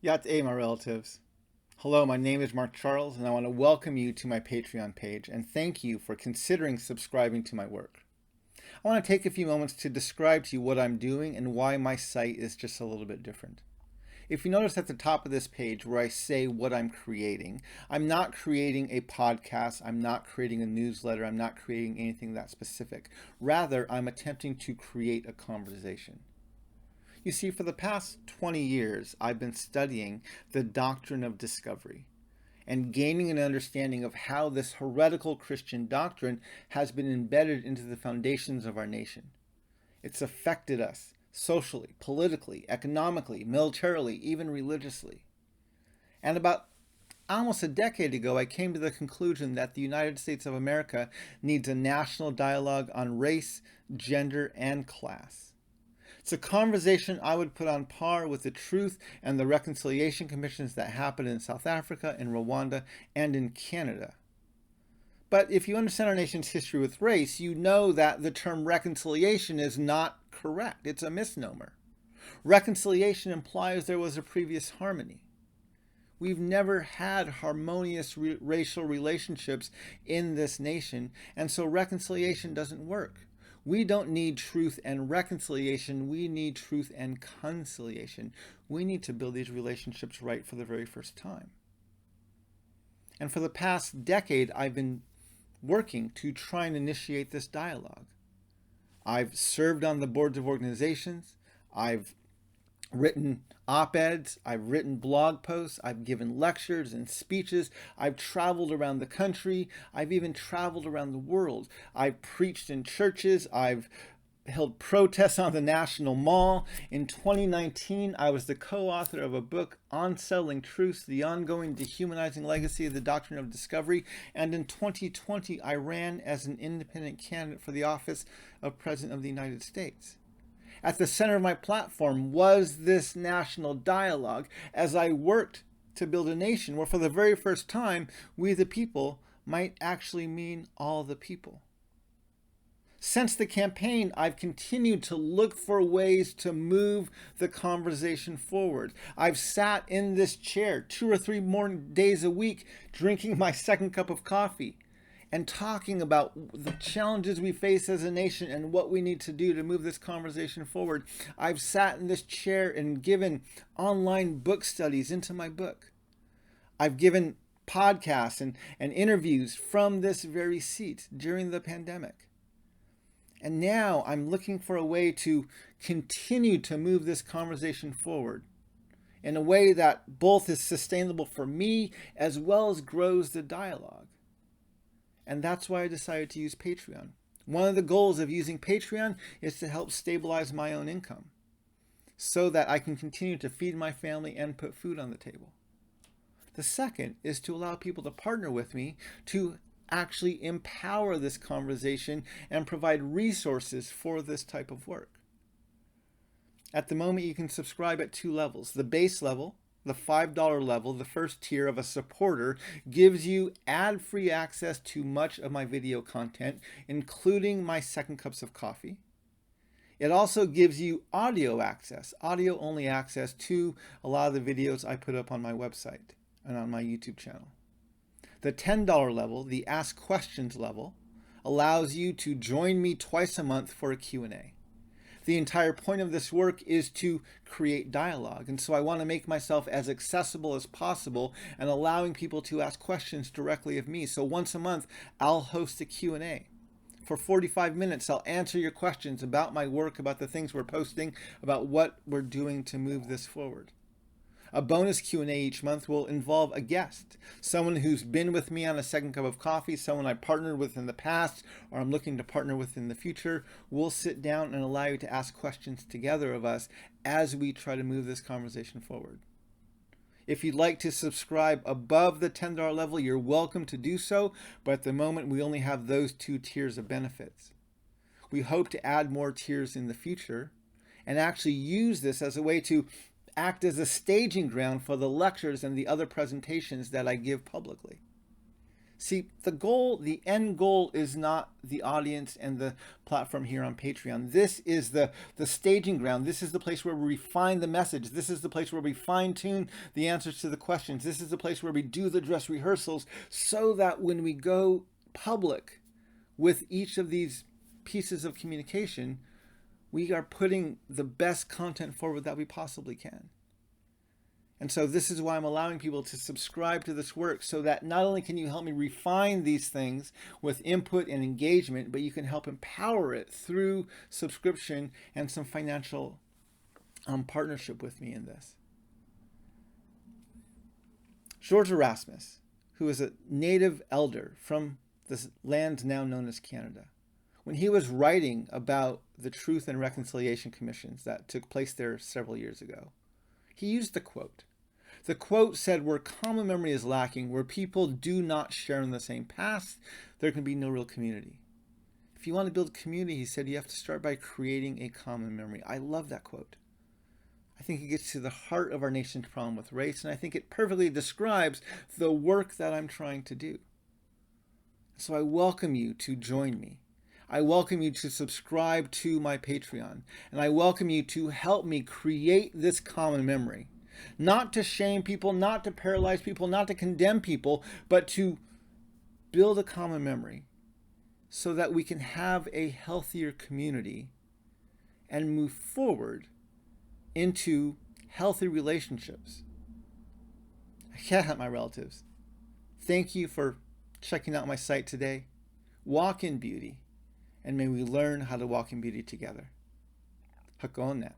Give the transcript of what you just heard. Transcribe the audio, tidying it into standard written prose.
Yá'át'ééh, my relatives. Hello, my name is Mark Charles, and I want to welcome you to my Patreon page and thank you for considering subscribing to my work. I want to take a few moments to describe to you what I'm doing and why my site is just a little bit different. If you notice at the top of this page where I say what I'm creating, I'm not creating a podcast, I'm not creating a newsletter, I'm not creating anything that specific. Rather, I'm attempting to create a conversation. You see, for the past 20 years, I've been studying the Doctrine of Discovery and gaining an understanding of how this heretical Christian doctrine has been embedded into the foundations of our nation. It's affected us socially, politically, economically, militarily, even religiously. And about almost a decade ago, I came to the conclusion that the United States of America needs a national dialogue on race, gender, and class. It's a conversation I would put on par with the Truth and the Reconciliation Commissions that happened in South Africa, in Rwanda, and in Canada. But if you understand our nation's history with race, you know that the term reconciliation is not correct. It's a misnomer. Reconciliation implies there was a previous harmony. We've never had harmonious racial relationships in this nation, and so reconciliation doesn't work. We don't need truth and reconciliation. We need truth and conciliation. We need to build these relationships right for the very first time. And for the past decade, I've been working to try and initiate this dialogue. I've served on the boards of organizations. I've written op-eds, I've written blog posts, I've given lectures and speeches, I've traveled around the country, I've even traveled around the world. I've preached in churches, I've held protests on the National Mall. In 2019, I was the co-author of a book, Unsettling Truths, the ongoing dehumanizing legacy of the Doctrine of Discovery. And in 2020, I ran as an independent candidate for the office of President of the United States. At the center of my platform was this national dialogue as I worked to build a nation where for the very first time, we the people might actually mean all the people. Since the campaign, I've continued to look for ways to move the conversation forward. I've sat in this chair 2 or 3 more days a week, drinking my second cup of coffee and talking about the challenges we face as a nation and what we need to do to move this conversation forward. I've sat in this chair and given online book studies into my book. I've given podcasts and interviews from this very seat during the pandemic. And now I'm looking for a way to continue to move this conversation forward in a way that both is sustainable for me as well as grows the dialogue. And that's why I decided to use Patreon. One of the goals of using Patreon is to help stabilize my own income so that I can continue to feed my family and put food on the table. The second is to allow people to partner with me to actually empower this conversation and provide resources for this type of work. At the moment, you can subscribe at 2 levels. The base level, the $5 level, the first tier of a supporter, gives you ad-free access to much of my video content, including my second cups of coffee. It also gives you audio access, audio-only access to a lot of the videos I put up on my website and on my YouTube channel. The $10 level, the Ask Questions level, allows you to join me twice a month for a Q&A. The entire point of this work is to create dialogue. And so I want to make myself as accessible as possible and allowing people to ask questions directly of me. So once a month, I'll host a Q&A. For 45 minutes, I'll answer your questions about my work, about the things we're posting, about what we're doing to move this forward. A bonus Q&A each month will involve a guest, someone who's been with me on a second cup of coffee, someone I partnered with in the past, or I'm looking to partner with in the future. We'll sit down and allow you to ask questions together of us as we try to move this conversation forward. If you'd like to subscribe above the $10 level, you're welcome to do so, but at the moment we only have those 2 tiers of benefits. We hope to add more tiers in the future and actually use this as a way to act as a staging ground for the lectures and the other presentations that I give publicly. See, the end goal is not the audience and the platform here on Patreon. This is the staging ground. This is the place where we refine the message. This is the place where we fine tune the answers to the questions. This is the place where we do the dress rehearsals so that when we go public with each of these pieces of communication, we are putting the best content forward that we possibly can. And so this is why I'm allowing people to subscribe to this work, so that not only can you help me refine these things with input and engagement, but you can help empower it through subscription and some financial partnership with me in this. George Erasmus, who is a native elder from the land now known as Canada, when he was writing about the Truth and Reconciliation Commissions that took place there several years ago, he used a quote. The quote said, where common memory is lacking, where people do not share in the same past, there can be no real community. If you want to build community, he said, you have to start by creating a common memory. I love that quote. I think it gets to the heart of our nation's problem with race, and I think it perfectly describes the work that I'm trying to do. So I welcome you to join me. I welcome you to subscribe to my Patreon, and I welcome you to help me create this common memory. Not to shame people, not to paralyze people, not to condemn people, but to build a common memory so that we can have a healthier community and move forward into healthy relationships. Yeah, my relatives, thank you for checking out my site today. Walk in beauty. And may we learn how to walk in beauty together. Hako'o.